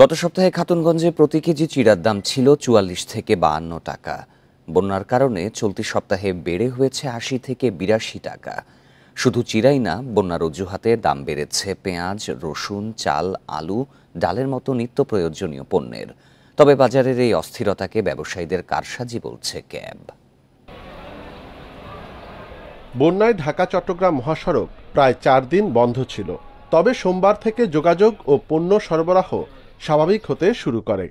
গত সপ্তাহে খাতুনগঞ্জে প্রতি কেজি চিড়ার দাম ছিল ৪৪ থেকে ৫২ টাকা। বন্যার কারণে চলতি সপ্তাহে বেড়ে হয়েছে ৮০ থেকে ৮২ টাকা। শুধু চিড়াই না, বন্যার অজুহাতে দাম বেড়েছে পেঁয়াজ, রসুন, চাল, আলু, ডালের মতো নিত্য প্রয়োজনীয় পণ্যের। তবে বাজারের এই অস্থিরতাকে ব্যবসায়ীদের কারসাজি বলছে ক্যাব। বন্যায় ঢাকা চট্টগ্রাম মহাসড়ক প্রায় ৪ দিন বন্ধ ছিল। তবে সোমবার থেকে যোগাযোগ ও পণ্য সরবরাহ স্বাভাবিক হতে শুরু করে।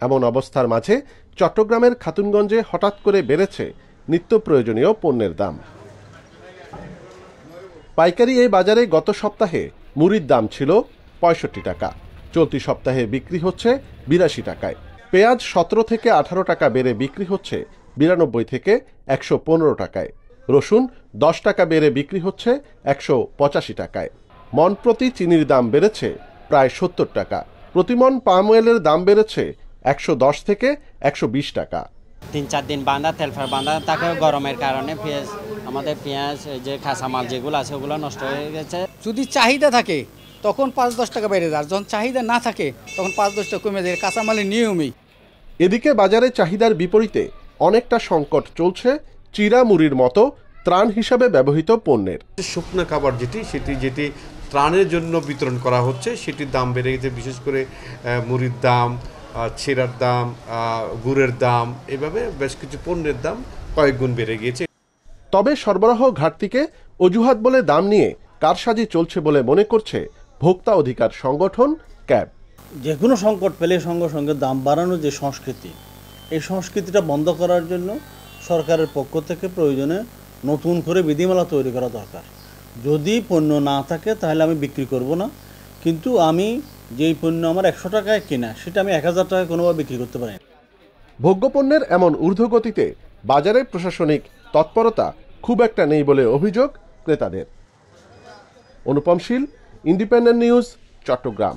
এমন অবস্থার মাঝে চট্টগ্রামের খাতুনগঞ্জে হঠাৎ করে বেড়েছে নিত্য প্রয়োজনীয় পণ্যের দাম। পাইকারি এই বাজারে গত সপ্তাহে মুড়ির দাম ছিল ৬৫ টাকা, চলতি সপ্তাহে বিক্রি হচ্ছে ৮২ টাকায়। পেঁয়াজ ১৭ থেকে ১৮ টাকা বেড়ে বিক্রি হচ্ছে ৯২ থেকে ১১৫ টাকায়। রসুন ১০ টাকা বেড়ে বিক্রি হচ্ছে ১৮৫ টাকায়। মন প্রতি চিনির দাম বেড়েছে প্রায় ৭০ টাকা। প্রতিমন পাম অয়েলের দাম বেড়েছে ১১০ থেকে ১২০ টাকা। ৩-৪ দিন বাঁধা, তেলফার বাঁধা থাকে গরমের কারণে আমাদের পেঁয়াজ যে কাঁচামাল যেগুলো আছে ওগুলো নষ্ট হয়ে গেছে। যদি চাহিদা থাকে তখন ৫-১০ টাকা বেড়ে যায়, যখন চাহিদা না থাকে তখন ৫-১০ টাকা কমে যায়, কাঁচামালের নিয়মেই। এদিকে বাজারে চাহিদার বিপরীতে অনেকটা সংকট চলছে চিড়া মুড়ির মতো ত্রাণ হিসাবে ব্যবহৃত পণ্যের। শুকনো খাবার যেটি ত্রাণের জন্য বিতরণ করা হচ্ছে সেটির দাম বেড়ে গেছে। বিশেষ করে মুড়ির দাম, ছিঁড়ার দাম, গুড়ের দাম, এভাবে বেশ কিছু পণ্যের দাম কয়েক গুণ বেড়ে গিয়েছে। তবে সরবরাহ ঘাটতিকে অজুহাত বলে দাম নিয়ে কারসাজি চলছে বলে মনে করছে ভোক্তা অধিকার সংগঠন ক্যাব। যে কোনো সংকট পেলে সঙ্গে সঙ্গে দাম বাড়ানোর যে সংস্কৃতি, এই সংস্কৃতিটা বন্ধ করার জন্য সরকারের পক্ষ থেকে প্রয়োজনে নতুন করে বিধিমালা তৈরি করা দরকার। যদি পণ্য না থাকে তাহলে আমি বিক্রি করব না, কিন্তু আমি যেই পণ্য আমার ১০০ টাকায় কেনা সেটা আমি ১০০০ টাকায় কোনোভাবে বিক্রি করতে পারি না। ভোগ্যপণ্যের এমন ঊর্ধ্বগতিতে বাজারে প্রশাসনিক তৎপরতা খুব একটা নেই বলে অভিযোগ ক্রেতাদের। অনুপম শীল, ইন্ডিপেন্ডেন্ট নিউজ, চট্টগ্রাম।